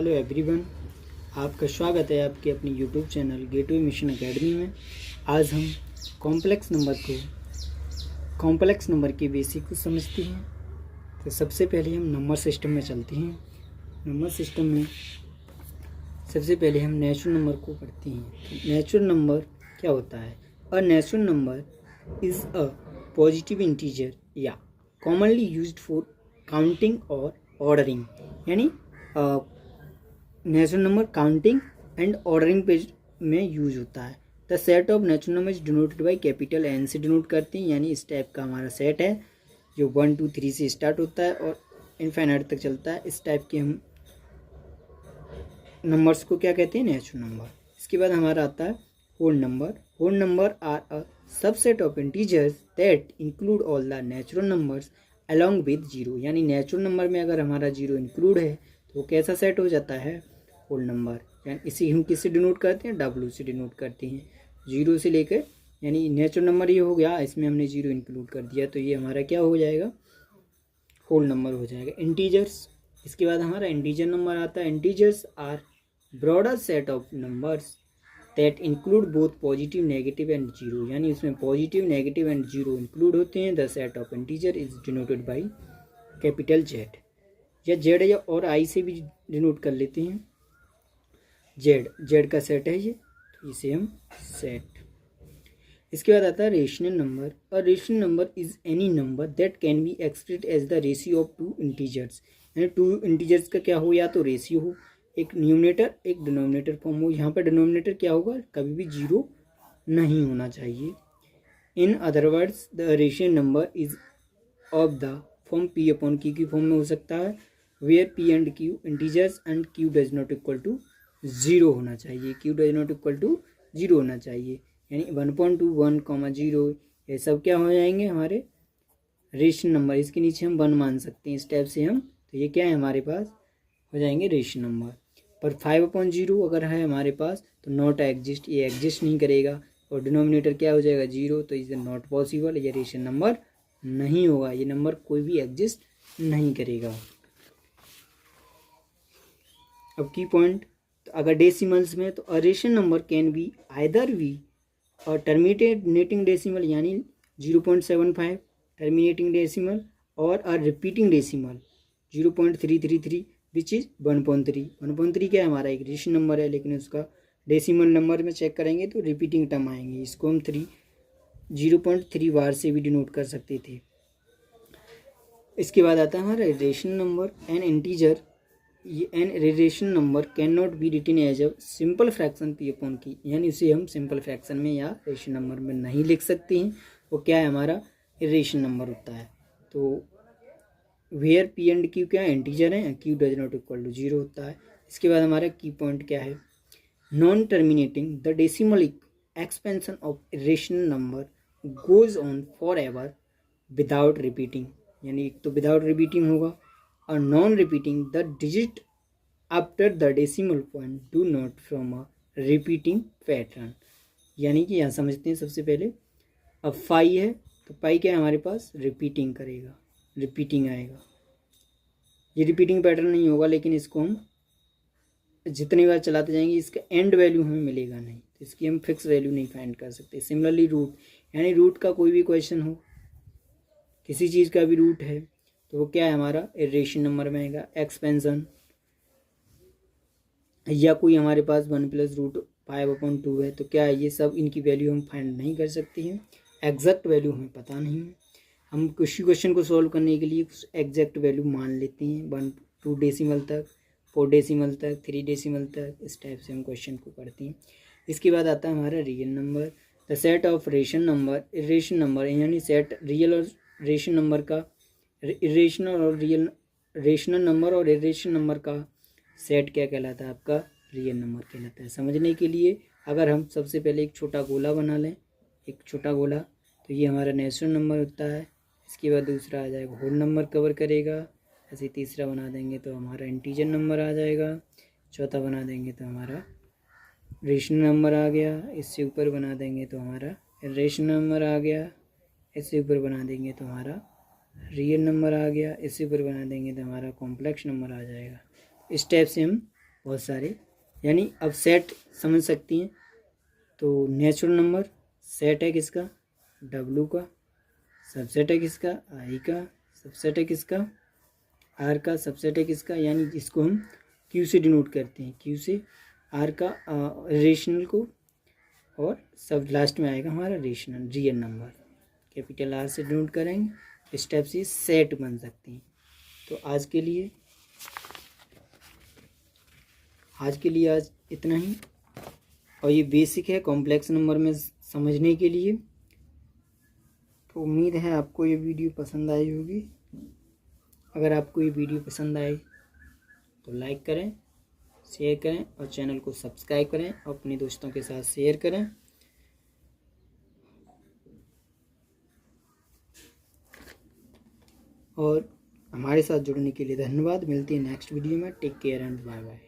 Hello everyone, आपका स्वागत है आपके अपनी YouTube channel gateway mission academy में। आज हम कॉम्प्लेक्स नंबर के बेसिक को समझते हैं। तो सबसे पहले हम नंबर सिस्टम में चलते हैं। नंबर सिस्टम में सबसे पहले हम नेचुरल नंबर को पढ़ते हैं। तो नेचुरल नंबर क्या होता है? A natural number is a positive integer या कॉमनली यूज्ड फॉर काउंटिंग और ऑर्डरिंग। यानी natural number counting and ordering पे में यूज होता है। The set of natural number is denoted by capital N से डिनोट करते हैं। यानी इस टाइप का हमारा सेट है जो 1 2 3 से स्टार्ट होता है और इनफाइनाइट तक चलता है। इस टाइप के हम नंबर्स को क्या कहते हैं? Natural number. इसके बाद हमारा आता है whole number. Whole number are a subset of integers that include all the natural numbers along with zero. यानी नेचुरल नंबर में अगर हमारा जीरो इंक्लूड है तो कैसा सेट हो जाता है? Whole number. यानी इसी हम किससे डिनोट करते हैं? डब्ल्यू से डिनोट करते हैं। जीरो से लेकर, यानी नेचुरल नंबर ये हो गया, इसमें हमने जीरो इंक्लूड कर दिया तो ये हमारा क्या हो जाएगा? होल नंबर हो जाएगा। इंटीजर्स, इसके बाद हमारा इंटीजर नंबर आता है। Integers are broader set of numbers that include both positive negative and zero. यानी इसमें positive negative and zero include होते हैं। The set of integer is denoted by capital Z, या जेड या और आई से भी डिनोट कर लेते हैं। जेड का सेट है ये, तो इसे हम सेट। इसके बाद आता है rational number. A rational number is any number that can be expressed as the ratio of two integers. यानी टू इंटीजर्स का क्या हो? या तो रेशियो हो, एक न्यूमरेटर एक डिनोमिनेटर फॉर्म हो। यहाँ पर डिनोमिनेटर क्या होगा? कभी भी जीरो नहीं होना चाहिए। In other words the rational number is of the form P upon Q की फॉर्म में हो सकता है, where P and Q integers and Q does not equal to zero होना चाहिए। Q does not equal to zero होना चाहिए। यानी 1.2 1, 0 ये सब क्या हो जाएंगे? हमारे रेशनल नंबर। इसके नीचे हम 1 मान सकते हैं इस टाइप से हम, तो ये क्या है हमारे पास? हो जाएंगे रेशनल नंबर। पर 5/0 अगर है हमारे पास तो नॉट एग्जिस्ट, ये एग्जिस्ट नहीं करेगा। और डिनोमिनेटर क्या हो जाएगा? जीरो, तो इज नॉट पॉसिबल, ये रेशनल नंबर नहीं होगा। ये नंबर कोई भी एग्जिस्ट नहीं करेगा। अब की पॉइंट, तो अगर डेसिमल्स में तो a rational number can be either be or terminating decimal यानी 0.75 terminating decimal or a repeating decimal 0.333 which is 1.3। 1.3 क्या है? हमारा एक रेशनल नंबर है, लेकिन उसका डेसिमल नंबर में चेक करेंगे तो रिपीटिंग टर्म आएंगे। इसको हम 0.3 बार से भी डिनोट कर सकते थे। इसके बाद आता है हमारा rational number. An integer an rational number can not be written as a simple fraction p upon q. यानी उसे हम सिंपल फ्रैक्शन में या रेशनल नंबर में नहीं लिख सकते हैं। वो क्या है? हमारा रेशनल नंबर होता है। तो वेयर पी एंड क्यू क्या है? इंटीजर है, q does not equal to zero होता है। इसके बाद हमारा की पॉइंट क्या है? Non terminating the decimal expansion of rational number goes on for ever without repeating. यानी एक तो विदाउट रिपीटिंग होगा, और non repeating the digit after the decimal point do not from a repeating pattern. यानी कि यहाँ समझते हैं सबसे पहले। अब पाई है तो पाई क्या है हमारे पास? रिपीटिंग करेगा, रिपीटिंग आएगा। ये रिपीटिंग पैटर्न नहीं होगा, लेकिन इसको हम जितनी बार चलाते जाएंगे इसका एंड वैल्यू हमें मिलेगा नहीं, तो इसकी हम फिक्स वैल्यू नहीं फाइंड कर सकते। सिमिलरली रूट, यानी रूट का कोई भी क्वेश्चन हो, किसी चीज़ का भी रूट है तो वो क्या है हमारा? रेशनल नंबर में आएगा। एक्सपेंशन, या कोई हमारे पास 1 + √5/2 है तो क्या है? ये सब इनकी वैल्यू हम फाइंड नहीं कर सकते हैं। एग्जैक्ट वैल्यू हमें पता नहीं है। हम किसी क्वेश्चन को सॉल्व करने के लिए एग्जैक्ट वैल्यू मान लेते हैं 1 2 डेसिमल तक, 4 डेसिमल तक, 3 डेसिमल तक। इस टाइप से हम क्वेश्चन को करते हैं। इसके बाद आता है हमारा real number. The set of rational number, irrational number, यानी सेट रियल और रेशनल नंबर का, इरेशनल और रियल, रेशनल नंबर और इरेशनल नंबर का सेट क्या कहलाता है? आपका रियल नंबर कहलाता है। समझने के लिए अगर हम सबसे पहले एक छोटा गोला बना लें, एक छोटा गोला, तो ये हमारा नेचुरल नंबर होता है। इसके बाद दूसरा आ जाएगा होल नंबर कवर करेगा। ऐसे तीसरा बना देंगे तो हमारा इंटीजर नंबर आ जाएगा। चौथा बना देंगे तो हमारा रेशनल नंबर आ गया। इससे ऊपर बना देंगे तो हमारा रेशनल नंबर आ गया। इससे ऊपर बना देंगे तो हमारा रियल नंबर आ गया। इससे ऊपर बना देंगे तो हमारा कॉम्प्लेक्स नंबर आ जाएगा। इस टाइप से हम बहुत सारे, यानी अब सेट समझ सकती हैं। तो नेचुरल नंबर सेट है किसका, W का, सबसेट है किसका, I का, सबसेट है किसका, R का, सबसेट है किसका, यानी इसको हम Q से डिनोट करते हैं, Q से R का रेशनल को, और सब लास्ट में आएगा हमारा rational real number, capital R से डिनोट करेंगे। इस टाइप से सेट बन सकती हैं। तो आज के लिए आज इतना ही, और ये बेसिक है कॉम्प्लेक्स नंबर में समझने के लिए। तो उम्मीद है आपको ये वीडियो पसंद आई होगी। अगर आपको ये वीडियो पसंद आए तो लाइक करें, शेयर करें और चैनल को सब्सक्राइब करें और अपने दोस्तों के साथ शेयर करें। और हमारे साथ जुड़ने के लिए धन्यवाद। मिलती है नेक्स्ट वीडियो में। Take care and bye bye.